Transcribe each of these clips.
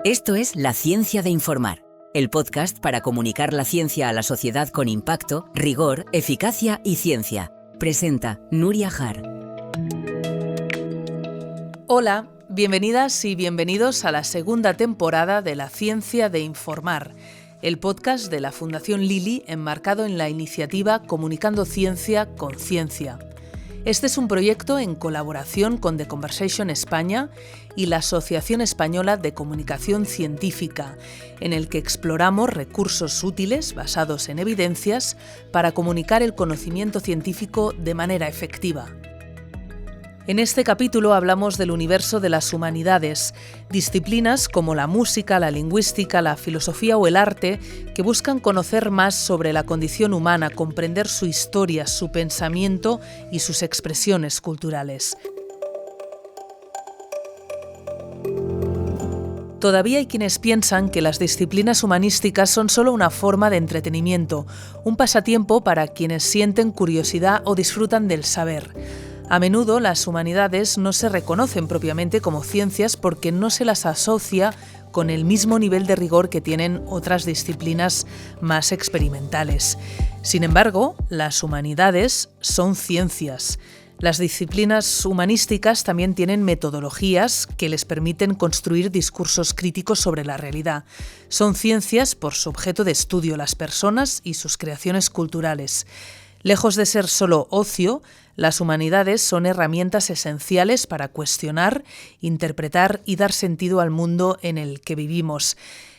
Esto es La Ciencia de Informar, el podcast para comunicar la ciencia a la sociedad con impacto, rigor, eficacia y ciencia. Presenta Nuria Jar. Hola, bienvenidas y bienvenidos a la segunda temporada de La Ciencia de Informar, el podcast de la Fundación Lili enmarcado en la iniciativa Comunicando Ciencia con Ciencia. Este es un proyecto en colaboración con The Conversation España y la Asociación Española de Comunicación Científica, en el que exploramos recursos útiles basados en evidencias para comunicar el conocimiento científico de manera efectiva. En este capítulo hablamos del universo de las humanidades, disciplinas como la música, la lingüística, la filosofía o el arte, que buscan conocer más sobre la condición humana, comprender su historia, su pensamiento y sus expresiones culturales. Todavía hay quienes piensan que las disciplinas humanísticas son solo una forma de entretenimiento, un pasatiempo para quienes sienten curiosidad o disfrutan del saber. A menudo las humanidades no se reconocen propiamente como ciencias porque no se las asocia con el mismo nivel de rigor que tienen otras disciplinas más experimentales. Sin embargo, las humanidades son ciencias. Las disciplinas humanísticas también tienen metodologías que les permiten construir discursos críticos sobre la realidad. Son ciencias por su objeto de estudio, las personas y sus creaciones culturales. Lejos de ser solo ocio, las humanidades son herramientas esenciales para cuestionar, interpretar y dar sentido al mundo en el que vivimos.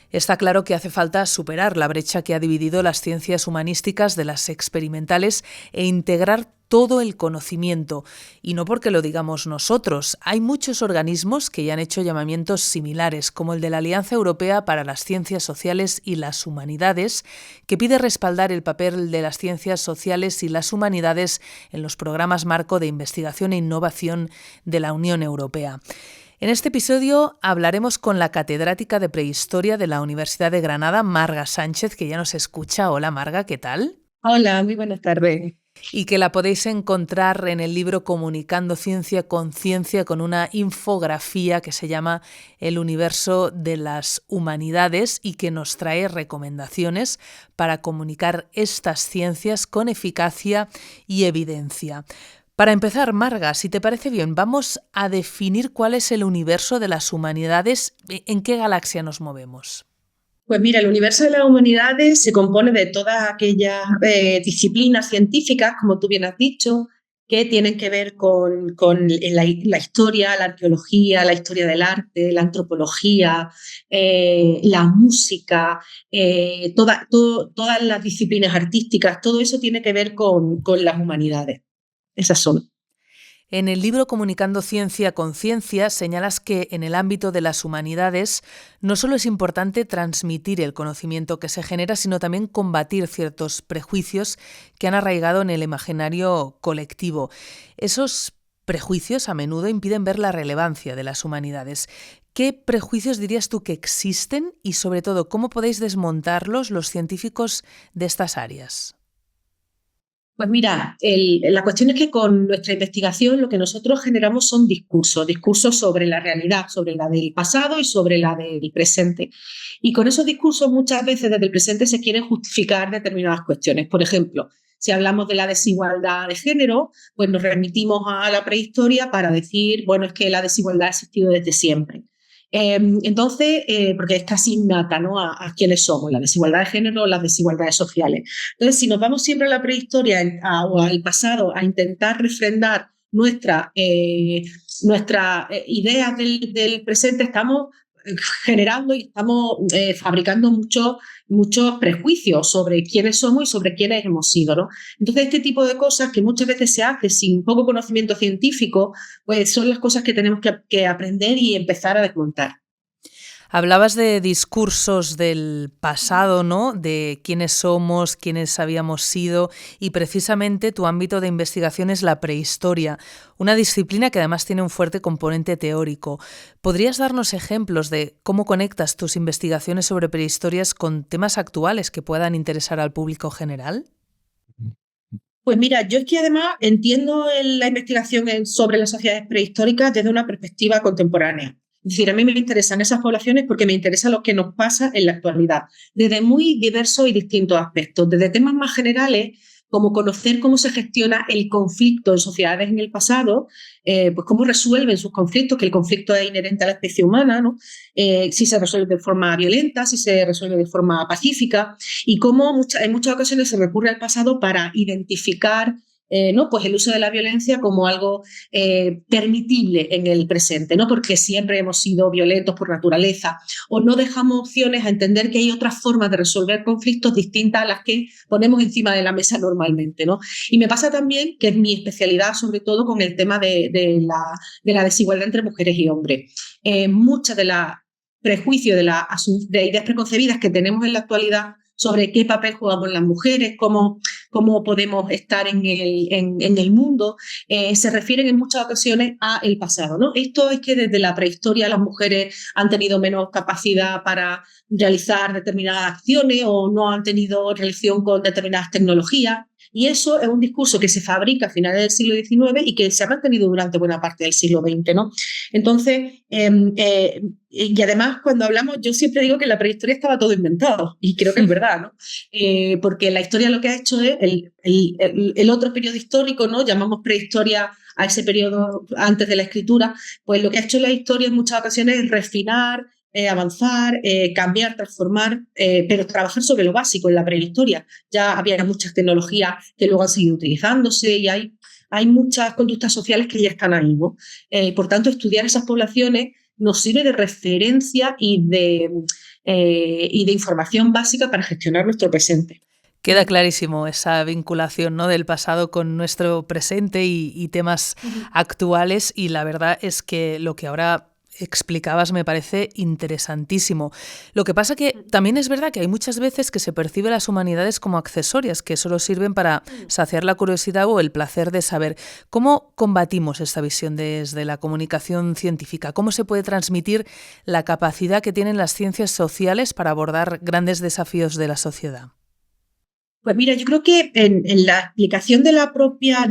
Está claro que hace falta superar la brecha que ha dividido las ciencias humanísticas de las experimentales e integrar todo el conocimiento. Y no porque lo digamos nosotros, hay muchos organismos que ya han hecho llamamientos similares, como el de la Alianza Europea para las Ciencias Sociales y las Humanidades, que pide respaldar el papel de las ciencias sociales y las humanidades en los programas marco de investigación e innovación de la Unión Europea. En este episodio hablaremos con la catedrática de Prehistoria de la Universidad de Granada, Marga Sánchez, que ya nos escucha. Hola Marga, ¿qué tal? Hola, muy buenas tardes. Y que la podéis encontrar en el libro Comunicando Ciencia con Ciencia, con una infografía que se llama El universo de las humanidades y que nos trae recomendaciones para comunicar estas ciencias con eficacia y evidencia. Para empezar, Marga, si te parece bien, vamos a definir cuál es el universo de las humanidades, en qué galaxia nos movemos. Pues mira, el universo de las humanidades se compone de todas aquellas disciplinas científicas, como tú bien has dicho, que tienen que ver con la historia, la arqueología, la historia del arte, la antropología, la música, todas las disciplinas artísticas, todo eso tiene que ver con las humanidades. Esas son. En el libro Comunicando Ciencia con Ciencia señalas que en el ámbito de las humanidades no solo es importante transmitir el conocimiento que se genera, sino también combatir ciertos prejuicios que han arraigado en el imaginario colectivo. Esos prejuicios a menudo impiden ver la relevancia de las humanidades. ¿Qué prejuicios dirías tú que existen y, sobre todo, cómo podéis desmontarlos los científicos de estas áreas? Pues mira, la cuestión es que con nuestra investigación lo que nosotros generamos son discursos sobre la realidad, sobre la del pasado y sobre la del presente. Y con esos discursos muchas veces desde el presente se quieren justificar determinadas cuestiones. Por ejemplo, si hablamos de la desigualdad de género, pues nos remitimos a la prehistoria para decir, bueno, es que la desigualdad ha existido desde siempre. Entonces, porque es casi innata, ¿no? a quiénes somos, la desigualdad de género o las desigualdades sociales. Entonces, si nos vamos siempre a la prehistoria o al pasado a intentar refrendar nuestras ideas del presente, estamos generando y estamos fabricando muchos prejuicios sobre quiénes somos y sobre quiénes hemos sido, ¿no? Entonces, este tipo de cosas que muchas veces se hace sin poco conocimiento científico, pues son las cosas que tenemos que aprender y empezar a desmontar. Hablabas de discursos del pasado, ¿no? De quiénes somos, quiénes habíamos sido, y precisamente tu ámbito de investigación es la prehistoria, una disciplina que además tiene un fuerte componente teórico. ¿Podrías darnos ejemplos de cómo conectas tus investigaciones sobre prehistorias con temas actuales que puedan interesar al público general? Pues mira, yo es que además entiendo la investigación sobre las sociedades prehistóricas desde una perspectiva contemporánea. Es decir, a mí me interesan esas poblaciones porque me interesa lo que nos pasa en la actualidad, desde muy diversos y distintos aspectos, desde temas más generales, como conocer cómo se gestiona el conflicto en sociedades en el pasado, pues cómo resuelven sus conflictos, que el conflicto es inherente a la especie humana, ¿no? Si se resuelve de forma violenta, si se resuelve de forma pacífica, y cómo en muchas ocasiones se recurre al pasado para identificar ¿no? Pues el uso de la violencia como algo permitible en el presente, ¿no? Porque siempre hemos sido violentos por naturaleza, o no dejamos opciones a entender que hay otras formas de resolver conflictos distintas a las que ponemos encima de la mesa normalmente, ¿no? Y me pasa también que es mi especialidad, sobre todo con el tema de la desigualdad entre mujeres y hombres. Muchas de las prejuicios, de ideas preconcebidas que tenemos en la actualidad sobre qué papel jugamos las mujeres, cómo podemos estar en el mundo, se refieren en muchas ocasiones al pasado, ¿no? Esto es que desde la prehistoria las mujeres han tenido menos capacidad para realizar determinadas acciones o no han tenido relación con determinadas tecnologías. Y eso es un discurso que se fabrica a finales del siglo XIX y que se ha mantenido durante buena parte del siglo XX, ¿no? Entonces, y además cuando hablamos, yo siempre digo que en la prehistoria estaba todo inventado, y creo que es verdad, ¿no? Porque la historia lo que ha hecho es el otro periodo histórico, ¿no? Llamamos prehistoria a ese periodo antes de la escritura, pues lo que ha hecho la historia en muchas ocasiones es refinar, avanzar, cambiar, transformar, pero trabajar sobre lo básico en la prehistoria. Ya había muchas tecnologías que luego han seguido utilizándose y hay muchas conductas sociales que ya están ahí, ¿no? Por tanto, estudiar esas poblaciones nos sirve de referencia y de información básica para gestionar nuestro presente. Queda clarísimo esa vinculación, ¿no?, del pasado con nuestro presente y temas actuales, y la verdad es que lo que ahora explicabas me parece interesantísimo. Lo que pasa que también es verdad que hay muchas veces que se percibe las humanidades como accesorias, que solo sirven para saciar la curiosidad o el placer de saber. ¿Cómo combatimos esta visión desde la comunicación científica? ¿Cómo se puede transmitir la capacidad que tienen las ciencias sociales para abordar grandes desafíos de la sociedad? Pues mira, yo creo que en la explicación de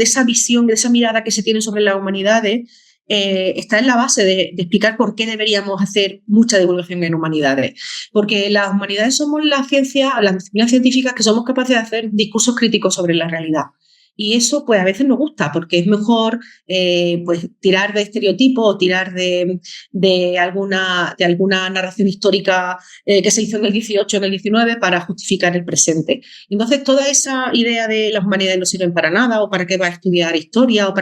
esa visión, de esa mirada que se tiene sobre las humanidades, está en la base de explicar por qué deberíamos hacer mucha divulgación en humanidades. Porque las humanidades somos las disciplinas científicas que somos capaces de hacer discursos críticos sobre la realidad. Y eso pues a veces nos gusta porque es mejor pues tirar de estereotipos o tirar de alguna narración histórica que se hizo en el 18 o en el 19 para justificar el presente. Entonces toda esa idea de las humanidades no sirven para nada o para qué va a estudiar historia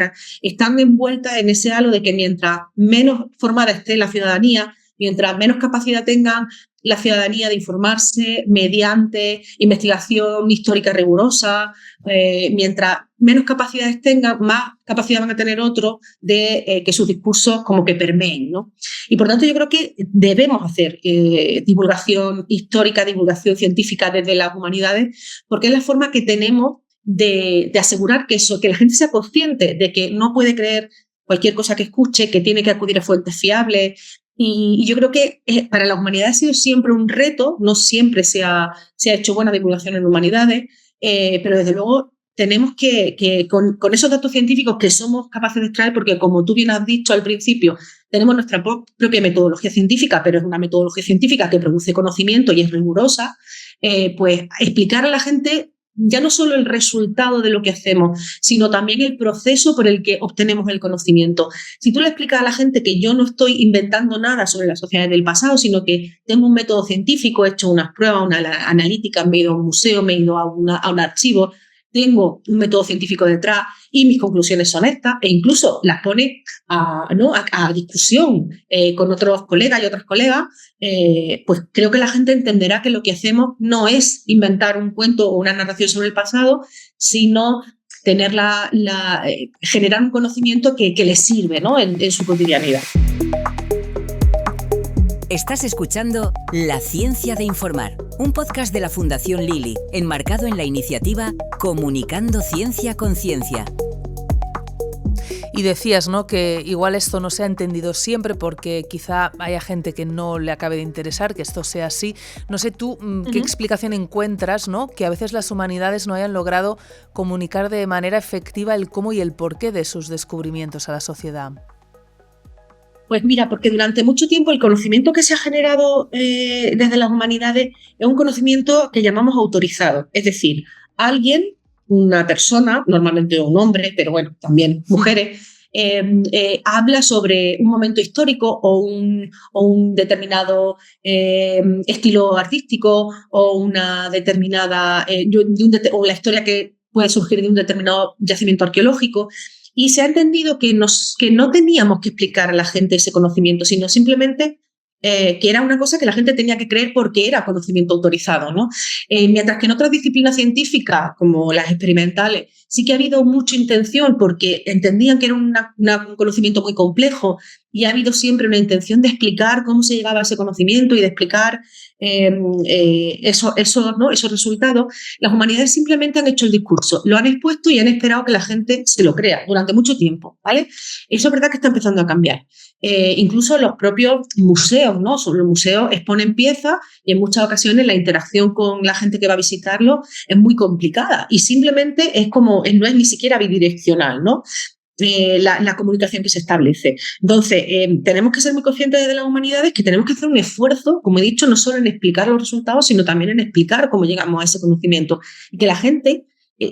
están envueltas en ese halo de que mientras menos formada esté la ciudadanía, mientras menos capacidad tengan la ciudadanía de informarse mediante investigación histórica rigurosa, mientras menos capacidades tengan, más capacidad van a tener otros de que sus discursos como que permeen, ¿no? Y por tanto yo creo que debemos hacer divulgación histórica, divulgación científica desde las humanidades, porque es la forma que tenemos de asegurar que la gente sea consciente de que no puede creer cualquier cosa que escuche, que tiene que acudir a fuentes fiables. Y yo creo que para la humanidad ha sido siempre un reto, no siempre se ha hecho buena divulgación en humanidades, pero desde luego tenemos que con esos datos científicos que somos capaces de extraer, porque como tú bien has dicho al principio, tenemos nuestra propia metodología científica, pero es una metodología científica que produce conocimiento y es rigurosa, pues explicar a la gente ya no solo el resultado de lo que hacemos, sino también el proceso por el que obtenemos el conocimiento. Si tú le explicas a la gente que yo no estoy inventando nada sobre las sociedades del pasado, sino que tengo un método científico, he hecho unas pruebas, una analítica, me he ido a un museo, me he ido a un archivo, tengo un método científico detrás y mis conclusiones son estas, e incluso las pone a discusión con otros colegas y otras colegas, pues creo que la gente entenderá que lo que hacemos no es inventar un cuento o una narración sobre el pasado, sino generar un conocimiento que les sirve, ¿no?, en su cotidianidad. Estás escuchando La Ciencia de Informar, un podcast de la Fundación Lili, enmarcado en la iniciativa Comunicando Ciencia con Ciencia. Y decías, ¿no?, que igual esto no se ha entendido siempre porque quizá haya gente que no le acabe de interesar que esto sea así. No sé tú qué explicación encuentras, ¿no?, que a veces las humanidades no hayan logrado comunicar de manera efectiva el cómo y el porqué de sus descubrimientos a la sociedad. Pues mira, porque durante mucho tiempo el conocimiento que se ha generado desde las humanidades es un conocimiento que llamamos autorizado. Es decir, alguien, una persona, normalmente un hombre, pero bueno, también mujeres, habla sobre un momento histórico o un determinado estilo artístico o una determinada, o la historia que puede surgir de un determinado yacimiento arqueológico. Y se ha entendido que no teníamos que explicar a la gente ese conocimiento, sino simplemente que era una cosa que la gente tenía que creer porque era conocimiento autorizado, ¿no? Mientras que en otras disciplinas científicas, como las experimentales, sí que ha habido mucha intención porque entendían que era un conocimiento muy complejo y ha habido siempre una intención de explicar cómo se llegaba a ese conocimiento y de explicar esos resultados. Las humanidades simplemente han hecho el discurso, lo han expuesto y han esperado que la gente se lo crea durante mucho tiempo, ¿vale? Eso es verdad que está empezando a cambiar. Incluso los propios museos, ¿no? Los museos exponen piezas y en muchas ocasiones la interacción con la gente que va a visitarlo es muy complicada y simplemente es como, no es ni siquiera bidireccional, ¿no? La comunicación que se establece. Entonces, tenemos que ser muy conscientes de las humanidades que tenemos que hacer un esfuerzo, como he dicho, no solo en explicar los resultados, sino también en explicar cómo llegamos a ese conocimiento. Y que la gente,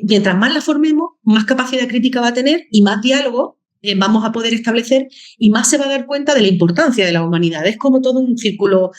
mientras más la formemos, más capacidad crítica va a tener y más diálogo vamos a poder establecer y más se va a dar cuenta de la importancia de la humanidad. Es como todo un círculo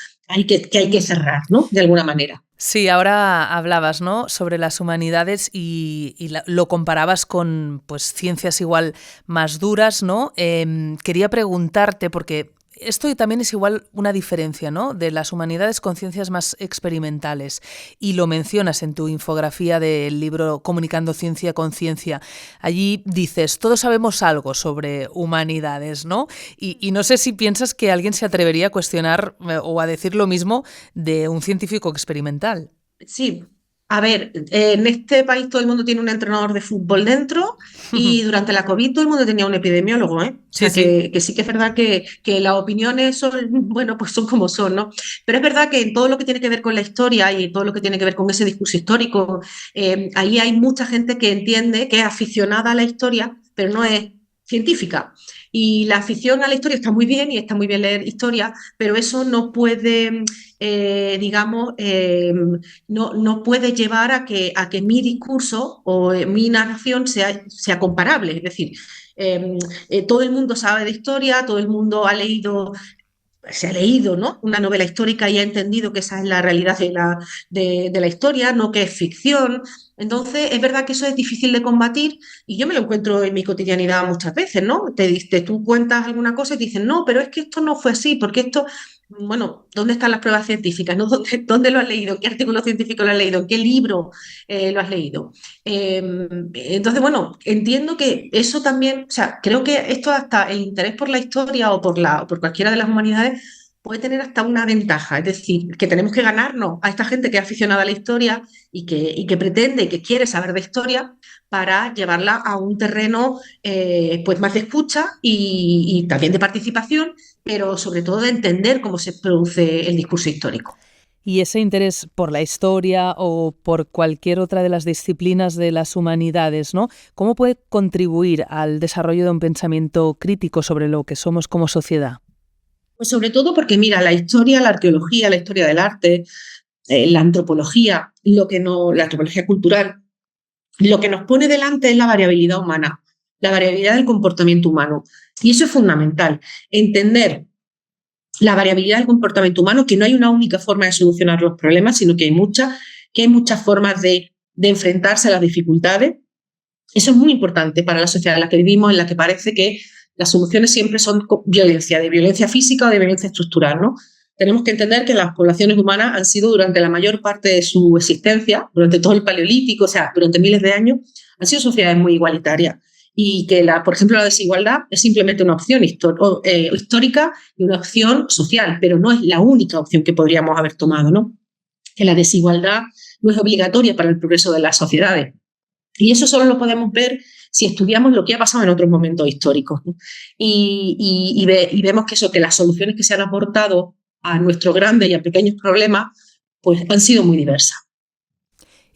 que hay que cerrar, ¿no? De alguna manera. Sí, ahora hablabas, ¿no?, sobre las humanidades y lo comparabas con, pues, ciencias igual más duras, ¿no? Quería preguntarte, porque esto también es igual una diferencia, ¿no?, de las humanidades con ciencias más experimentales, y lo mencionas en tu infografía del libro Comunicando Ciencia con Ciencia. Allí dices, todos sabemos algo sobre humanidades, ¿no? Y no sé si piensas que alguien se atrevería a cuestionar o a decir lo mismo de un científico experimental. Sí, a ver, en este país todo el mundo tiene un entrenador de fútbol dentro y durante la COVID todo el mundo tenía un epidemiólogo, ¿eh? O sea, Sí, sí. que sí que es verdad que las opiniones son, bueno, pues son como son, ¿no? Pero es verdad que en todo lo que tiene que ver con la historia y todo lo que tiene que ver con ese discurso histórico, ahí hay mucha gente que entiende que es aficionada a la historia, pero no es científica. Y la afición a la historia está muy bien y está muy bien leer historia, pero eso no puede, digamos, no puede llevar a que mi discurso o mi narración sea comparable. Es decir, todo el mundo sabe de historia, todo el mundo se ha leído, ¿no?, una novela histórica y ha entendido que esa es la realidad de la historia, no que es ficción. Entonces, es verdad que eso es difícil de combatir y yo me lo encuentro en mi cotidianidad muchas veces, ¿no? Tú cuentas alguna cosa y te dicen, no, pero es que esto no fue así, porque esto, bueno, ¿dónde están las pruebas científicas? ¿No? ¿Dónde lo has leído? ¿Qué artículo científico lo has leído? ¿En qué libro lo has leído? Entonces, bueno, entiendo que eso también, o sea, creo que esto hasta el interés por la historia o por cualquiera de las humanidades puede tener hasta una ventaja, es decir, que tenemos que ganarnos a esta gente que es aficionada a la historia y que pretende y que quiere saber de historia para llevarla a un terreno pues más de escucha y también de participación, pero sobre todo de entender cómo se produce el discurso histórico. Y ese interés por la historia o por cualquier otra de las disciplinas de las humanidades, ¿no?, ¿cómo puede contribuir al desarrollo de un pensamiento crítico sobre lo que somos como sociedad? Pues sobre todo porque, mira, la historia, la arqueología, la historia del arte, la antropología, la antropología cultural, lo que nos pone delante es la variabilidad humana, la variabilidad del comportamiento humano. Y eso es fundamental, entender la variabilidad del comportamiento humano, que no hay una única forma de solucionar los problemas, sino que hay muchas formas de enfrentarse a las dificultades. Eso es muy importante para la sociedad en la que vivimos, en la que parece que las soluciones siempre son violencia, de violencia física o de violencia estructural, ¿no? Tenemos que entender que las poblaciones humanas han sido durante la mayor parte de su existencia, durante todo el Paleolítico, o sea, durante miles de años, han sido sociedades muy igualitarias. Y que, por ejemplo, la desigualdad es simplemente una opción histórica y una opción social, pero no es la única opción que podríamos haber tomado, ¿no? Que la desigualdad no es obligatoria para el progreso de las sociedades. Y eso solo lo podemos ver si estudiamos lo que ha pasado en otros momentos históricos, ¿no? Y vemos que las soluciones que se han aportado a nuestros grandes y a pequeños problemas pues han sido muy diversas.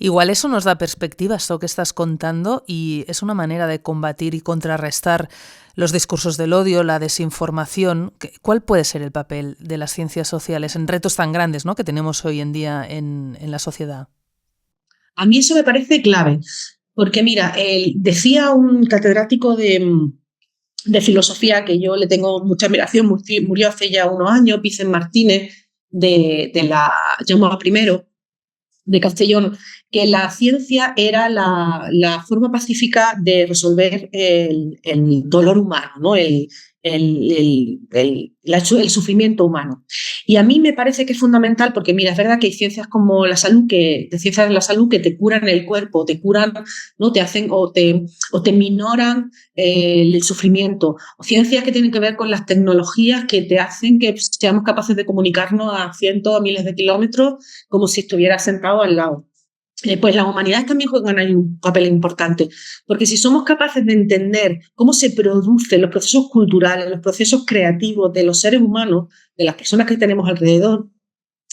Igual eso nos da perspectiva, esto que estás contando, y es una manera de combatir y contrarrestar los discursos del odio, la desinformación. ¿Cuál puede ser el papel de las ciencias sociales en retos tan grandes, ¿no?, que tenemos hoy en día en la sociedad? A mí eso me parece clave, porque mira, decía un catedrático de filosofía que yo le tengo mucha admiración, murió hace ya unos años, Vicent Martínez, de la Jaume I de Castellón, que la ciencia era la forma pacífica de resolver el dolor humano, ¿no? el sufrimiento humano. Y a mí me parece que es fundamental porque, mira, es verdad que hay ciencias como la salud, de ciencias de la salud que te curan el cuerpo, te curan, ¿no?, te hacen o te minoran el sufrimiento, o ciencias que tienen que ver con las tecnologías que te hacen que seamos capaces de comunicarnos a cientos o miles de kilómetros como si estuvieras sentado al lado. Pues las humanidades también juegan ahí un papel importante, porque si somos capaces de entender cómo se producen los procesos culturales, los procesos creativos de los seres humanos, de las personas que tenemos alrededor,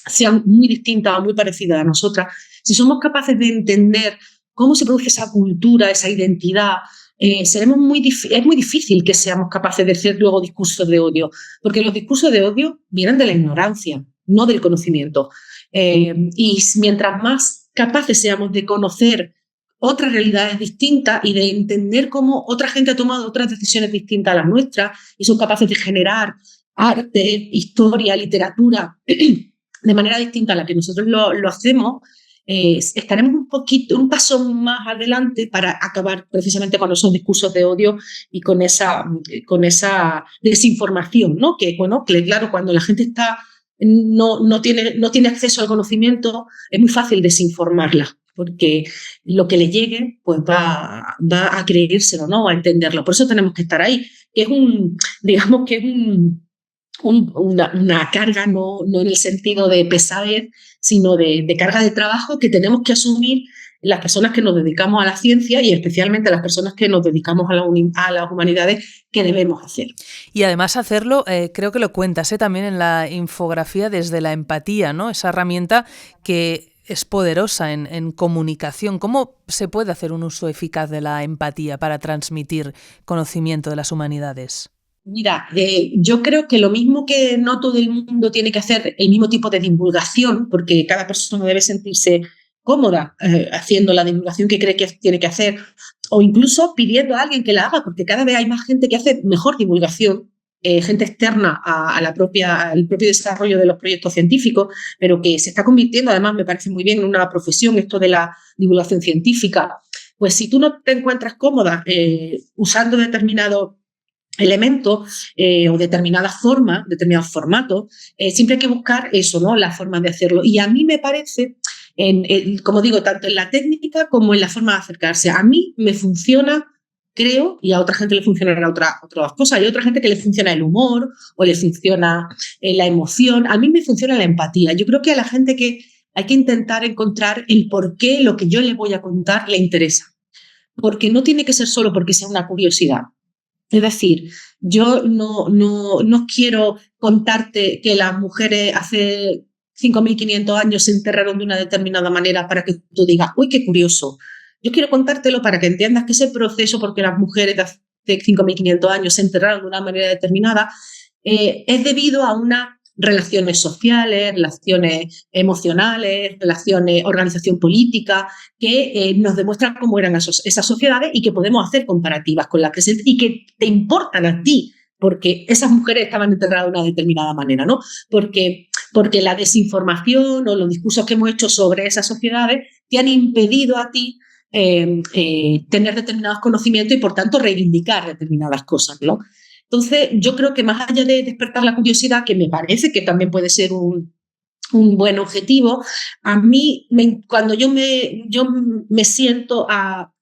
sean muy distintas o muy parecidas a nosotras, si somos capaces de entender cómo se produce esa cultura, esa identidad, es muy difícil que seamos capaces de hacer luego discursos de odio, porque los discursos de odio vienen de la ignorancia, no del conocimiento. Y mientras más capaces seamos de conocer otras realidades distintas y de entender cómo otra gente ha tomado otras decisiones distintas a las nuestras y son capaces de generar arte, historia, literatura de manera distinta a la que nosotros lo hacemos, estaremos un paso más adelante para acabar precisamente con esos discursos de odio y con esa desinformación, ¿no? Que claro, cuando la gente no tiene acceso al conocimiento, es muy fácil desinformarla, porque lo que le llegue pues va a creérselo, ¿no?, a entenderlo. Por eso tenemos que estar ahí, que es una carga, no en el sentido de pesadez, sino de carga de trabajo que tenemos que asumir las personas que nos dedicamos a la ciencia y especialmente las personas que nos dedicamos a las humanidades, que debemos hacer. Y además hacerlo, creo que lo cuentas también en la infografía, desde la empatía, ¿no?, esa herramienta que es poderosa en comunicación. ¿Cómo se puede hacer un uso eficaz de la empatía para transmitir conocimiento de las humanidades? Mira, yo creo que lo mismo que no todo el mundo tiene que hacer el mismo tipo de divulgación, porque cada persona debe sentirse cómoda haciendo la divulgación que cree que tiene que hacer, o incluso pidiendo a alguien que la haga, porque cada vez hay más gente que hace mejor divulgación, gente externa al propio desarrollo de los proyectos científicos, pero que se está convirtiendo, además me parece muy bien, en una profesión esto de la divulgación científica. Pues si tú no te encuentras cómoda usando determinado elementos o determinados formatos, siempre hay que buscar eso, ¿no?, la forma de hacerlo. Y a mí me parece, como digo, tanto en la técnica como en la forma de acercarse, a mí me funciona, creo, y a otra gente le funcionará otras cosas. Hay otra gente que le funciona el humor o le funciona la emoción. A mí me funciona la empatía. Yo creo que a la gente que hay que intentar encontrar el por qué lo que yo le voy a contar le interesa. Porque no tiene que ser solo porque sea una curiosidad. Es decir, yo no quiero contarte que las mujeres hace 5.500 años se enterraron de una determinada manera para que tú digas, uy, qué curioso. Yo quiero contártelo para que entiendas que ese proceso, porque las mujeres de hace 5.500 años se enterraron de una manera determinada, es debido a unas relaciones sociales, relaciones emocionales, organización política, que nos demuestran cómo eran esas sociedades y que podemos hacer comparativas con la presente y que te importan a ti, porque esas mujeres estaban enterradas de una determinada manera, ¿no? Porque la desinformación o los discursos que hemos hecho sobre esas sociedades te han impedido a ti tener determinados conocimientos y, por tanto, reivindicar determinadas cosas, ¿no? Entonces, yo creo que más allá de despertar la curiosidad, que me parece que también puede ser un buen objetivo, a mí, cuando yo me siento a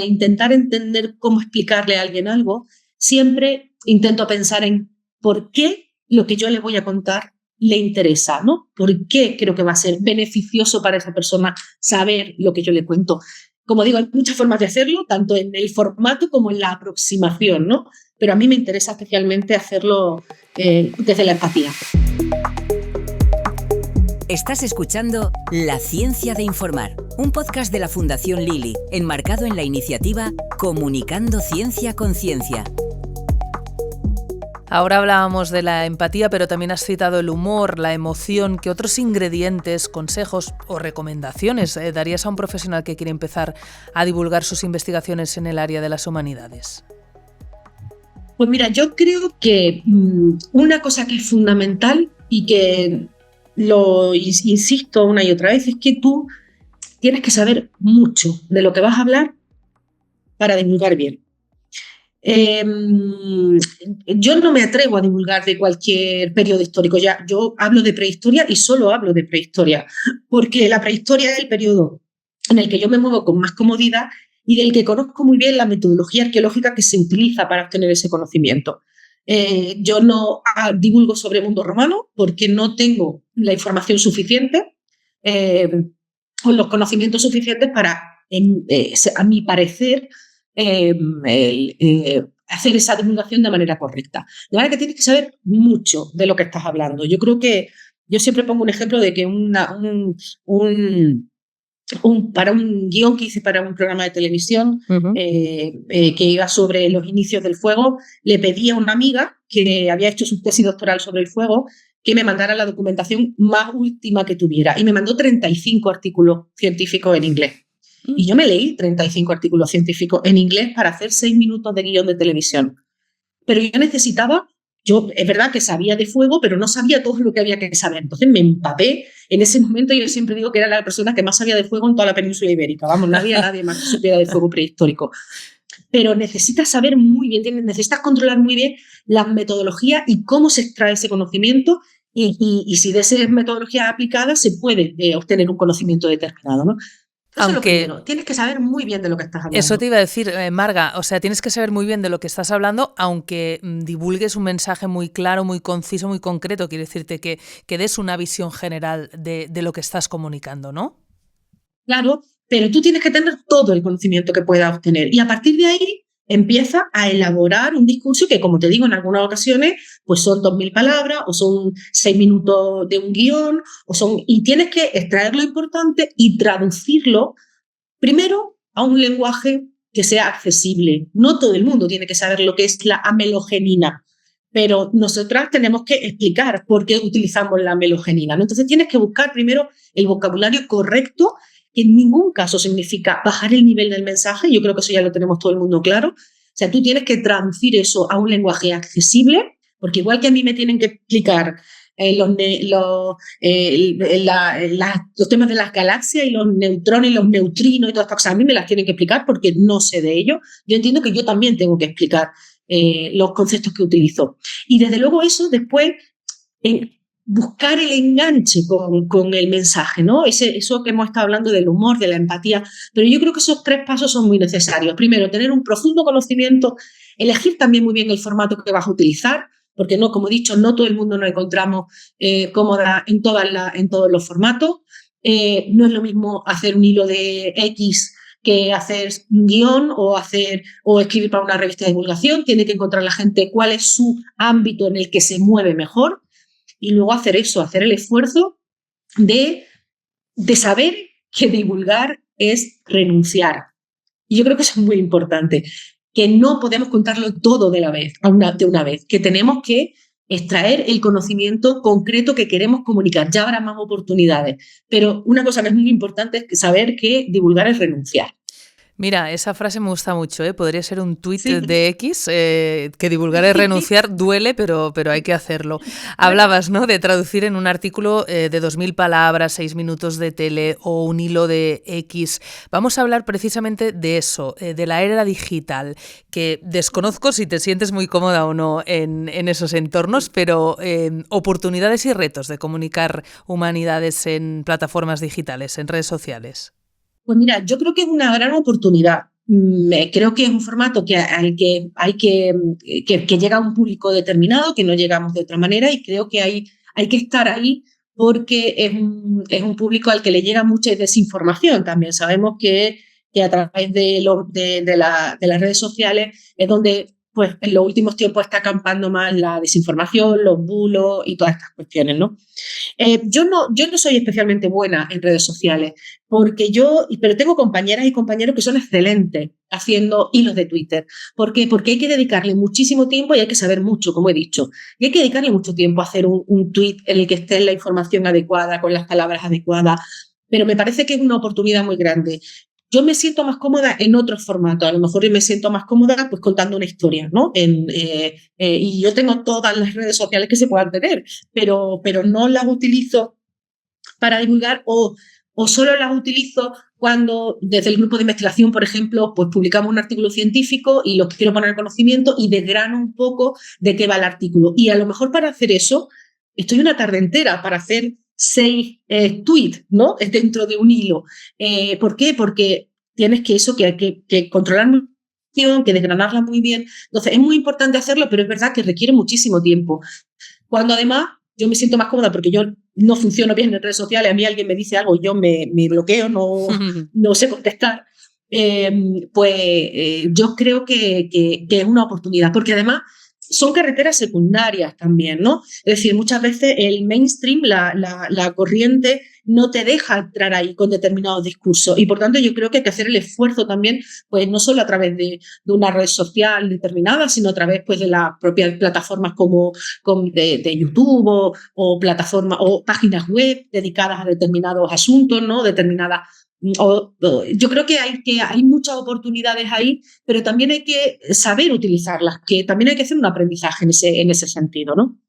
intentar entender cómo explicarle a alguien algo, siempre intento pensar en por qué lo que yo le voy a contar le interesa, ¿no? ¿Por qué creo que va a ser beneficioso para esa persona saber lo que yo le cuento? Como digo, hay muchas formas de hacerlo, tanto en el formato como en la aproximación, ¿no? Pero a mí me interesa especialmente hacerlo desde la empatía. Estás escuchando La Ciencia de Informar, un podcast de la Fundación Lili, enmarcado en la iniciativa Comunicando Ciencia con Ciencia. Ahora hablábamos de la empatía, pero también has citado el humor, la emoción. ¿Qué otros ingredientes, consejos o recomendaciones darías a un profesional que quiere empezar a divulgar sus investigaciones en el área de las humanidades? Pues mira, yo creo que una cosa que es fundamental y que lo insisto una y otra vez es que tú tienes que saber mucho de lo que vas a hablar para divulgar bien. Yo no me atrevo a divulgar de cualquier periodo histórico. Yo hablo de prehistoria y solo hablo de prehistoria, porque la prehistoria es el periodo en el que yo me muevo con más comodidad y del que conozco muy bien la metodología arqueológica que se utiliza para obtener ese conocimiento. Yo no divulgo sobre el mundo romano porque no tengo la información suficiente o los conocimientos suficientes para, a mi parecer, hacer esa divulgación de manera correcta. De manera que tienes que saber mucho de lo que estás hablando. Yo creo que yo siempre pongo un ejemplo de que para un guión que hice para un programa de televisión que iba sobre los inicios del fuego, le pedí a una amiga que había hecho su tesis doctoral sobre el fuego que me mandara la documentación más última que tuviera y me mandó 35 artículos científicos en inglés. Y yo me leí 35 artículos científicos en inglés para hacer 6 minutos de guión de televisión. Pero yo necesitaba, es verdad que sabía de fuego, pero no sabía todo lo que había que saber. Entonces me empapé. En ese momento yo siempre digo que era la persona que más sabía de fuego en toda la península ibérica. Vamos, no había nadie más que supiera de fuego prehistórico. Pero necesitas saber muy bien, necesitas controlar muy bien las metodologías y cómo se extrae ese conocimiento y si de esas metodologías aplicadas se puede obtener un conocimiento determinado, ¿no? Eso es lo primero. Tienes que saber muy bien de lo que estás hablando. Eso te iba a decir, Marga, o sea, tienes que saber muy bien de lo que estás hablando, aunque divulgues un mensaje muy claro, muy conciso, muy concreto. Quiero decirte que des una visión general de lo que estás comunicando, ¿no? Claro, pero tú tienes que tener todo el conocimiento que puedas obtener y a partir de ahí empieza a elaborar un discurso que, como te digo, en algunas ocasiones pues son 2.000 palabras o son 6 minutos de un guión y tienes que extraer lo importante y traducirlo primero a un lenguaje que sea accesible. No todo el mundo tiene que saber lo que es la amelogenina, pero nosotras tenemos que explicar por qué utilizamos la amelogenina, ¿no? Entonces tienes que buscar primero el vocabulario correcto, que en ningún caso significa bajar el nivel del mensaje. Yo creo que eso ya lo tenemos todo el mundo claro. O sea, tú tienes que traducir eso a un lenguaje accesible, porque igual que a mí me tienen que explicar los temas de las galaxias y los neutrones y los neutrinos y todas estas cosas, a mí me las tienen que explicar porque no sé de ello. Yo entiendo que yo también tengo que explicar los conceptos que utilizo. Y desde luego eso después... buscar el enganche con el mensaje, ¿no? Eso que hemos estado hablando del humor, de la empatía, pero yo creo que esos 3 pasos son muy necesarios. Primero, tener un profundo conocimiento, elegir también muy bien el formato que vas a utilizar, porque no, como he dicho, no todo el mundo nos encontramos cómoda en todos los formatos. No es lo mismo hacer un hilo de X que hacer un guión o escribir para una revista de divulgación. Tiene que encontrar la gente cuál es su ámbito en el que se mueve mejor. Y luego hacer el esfuerzo de saber que divulgar es renunciar. Y yo creo que eso es muy importante, que no podemos contarlo todo de una vez, que tenemos que extraer el conocimiento concreto que queremos comunicar. Ya habrá más oportunidades, pero una cosa que es muy importante es saber que divulgar es renunciar. Mira, esa frase me gusta mucho, ¿eh? Podría ser un tuit de X, que divulgar es renunciar, duele, pero hay que hacerlo. Hablabas, ¿no?, de traducir en un artículo de 2.000 palabras, 6 minutos de tele o un hilo de X. Vamos a hablar precisamente de eso, de la era digital, que desconozco si te sientes muy cómoda o no en esos entornos, pero oportunidades y retos de comunicar humanidades en plataformas digitales, en redes sociales. Pues mira, yo creo que es una gran oportunidad. Creo que es un formato al que llega a un público determinado, que no llegamos de otra manera, y creo que hay que estar ahí porque es un público al que le llega mucha desinformación también. Sabemos que a través de las redes sociales es donde pues en los últimos tiempos está acampando más la desinformación, los bulos y todas estas cuestiones, ¿no? Yo no soy especialmente buena en redes sociales, pero tengo compañeras y compañeros que son excelentes haciendo hilos de Twitter. ¿Por qué? Porque hay que dedicarle muchísimo tiempo y hay que saber mucho, como he dicho. Y hay que dedicarle mucho tiempo a hacer un tweet en el que esté la información adecuada, con las palabras adecuadas. Pero me parece que es una oportunidad muy grande. Yo me siento más cómoda en otros formatos. A lo mejor yo me siento más cómoda pues contando una historia, ¿no? Y yo tengo todas las redes sociales que se puedan tener, pero no las utilizo para divulgar o solo las utilizo cuando desde el grupo de investigación, por ejemplo, pues publicamos un artículo científico y los quiero poner en conocimiento y desgrano un poco de qué va el artículo. Y a lo mejor para hacer eso estoy una tarde entera para hacer 6 tweets, ¿no? Dentro de un hilo. ¿Por qué? Porque tienes que controlar muy bien, que desgranarla muy bien. Entonces, es muy importante hacerlo, pero es verdad que requiere muchísimo tiempo. Cuando además yo me siento más cómoda porque yo no funciono bien en redes sociales, a mí alguien me dice algo y yo me bloqueo, no sé contestar, yo creo que es una oportunidad, porque además son carreteras secundarias también, ¿no? Es decir, muchas veces el mainstream, la corriente, no te deja entrar ahí con determinados discursos y por tanto yo creo que hay que hacer el esfuerzo también, pues no solo a través de una red social determinada, sino a través pues, de las propias plataformas como de YouTube o plataformas o páginas web dedicadas a determinados asuntos, ¿no? Yo creo que hay muchas oportunidades ahí, pero también hay que saber utilizarlas, que también hay que hacer un aprendizaje en ese sentido, ¿no?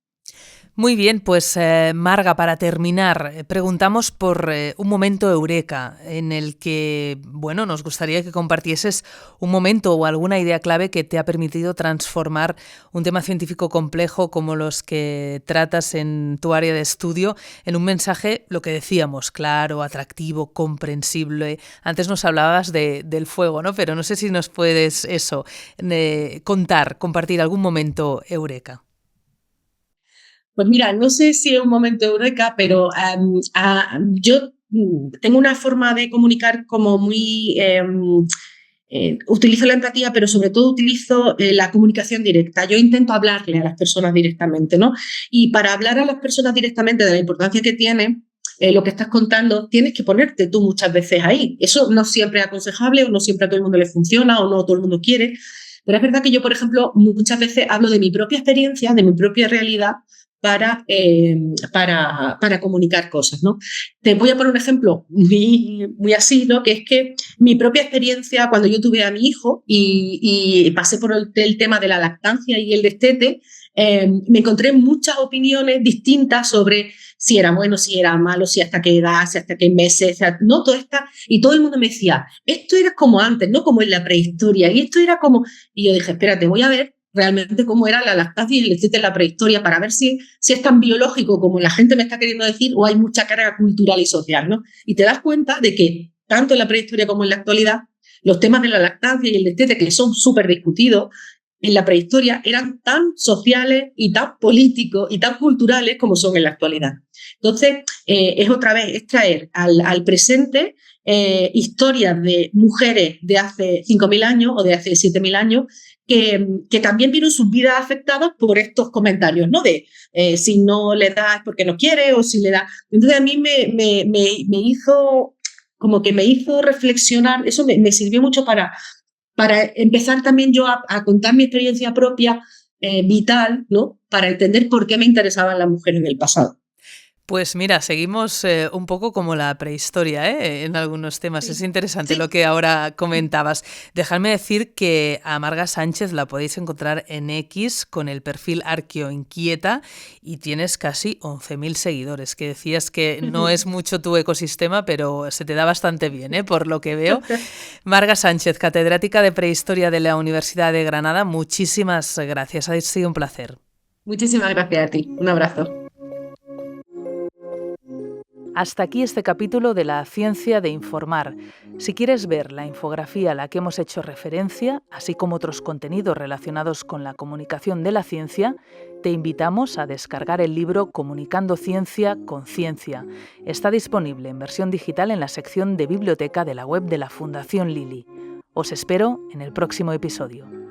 Muy bien, pues Marga, para terminar, preguntamos por un momento eureka en el que, bueno, nos gustaría que compartieses un momento o alguna idea clave que te ha permitido transformar un tema científico complejo como los que tratas en tu área de estudio en un mensaje, lo que decíamos, claro, atractivo, comprensible. Antes nos hablabas del fuego, ¿no? Pero no sé si nos puedes compartir algún momento eureka. Pues mira, no sé si es un momento eureka, pero yo tengo una forma de comunicar como muy... utilizo la empatía, pero sobre todo utilizo la comunicación directa. Yo intento hablarle a las personas directamente, ¿no? Y para hablar a las personas directamente de la importancia que tiene lo que estás contando, tienes que ponerte tú muchas veces ahí. Eso no siempre es aconsejable o no siempre a todo el mundo le funciona o no todo el mundo quiere. Pero es verdad que yo, por ejemplo, muchas veces hablo de mi propia experiencia, de mi propia realidad, para comunicar cosas, ¿no? Te voy a poner un ejemplo muy así, ¿no? Que es que mi propia experiencia cuando yo tuve a mi hijo y pasé por el tema de la lactancia y el destete, me encontré muchas opiniones distintas sobre si era bueno, si era malo, si hasta qué edad, si hasta qué meses, no, y todo el mundo me decía, esto era como antes, no como en la prehistoria, y esto era como, y yo dije, espérate, voy a ver realmente cómo era la lactancia y el destete en la prehistoria para ver si es tan biológico como la gente me está queriendo decir o hay mucha carga cultural y social, ¿no? Y te das cuenta de que tanto en la prehistoria como en la actualidad los temas de la lactancia y el destete, que son súper discutidos, en la prehistoria eran tan sociales y tan políticos y tan culturales como son en la actualidad. Entonces, es otra vez, es traer al presente historias de mujeres de hace 5.000 años o de hace 7.000 años que también vieron sus vidas afectadas por estos comentarios, ¿no? De si no le das porque no quiere o si le da. Entonces, a mí me hizo reflexionar, eso me sirvió mucho para empezar también yo a contar mi experiencia propia vital, ¿no? Para entender por qué me interesaban las mujeres del pasado. Pues mira, seguimos un poco como la prehistoria, en algunos temas. Sí. Es interesante lo que ahora comentabas. Dejadme decir que a Marga Sánchez la podéis encontrar en X con el perfil Arqueoinquieta y tienes casi 11.000 seguidores, que decías que no es mucho tu ecosistema, pero se te da bastante bien, por lo que veo. Marga Sánchez, catedrática de Prehistoria de la Universidad de Granada, muchísimas gracias. Ha sido un placer. Muchísimas gracias a ti. Un abrazo. Hasta aquí este capítulo de La Ciencia de Informar. Si quieres ver la infografía a la que hemos hecho referencia, así como otros contenidos relacionados con la comunicación de la ciencia, te invitamos a descargar el libro Comunicando Ciencia con Ciencia. Está disponible en versión digital en la sección de biblioteca de la web de la Fundación Lili. Os espero en el próximo episodio.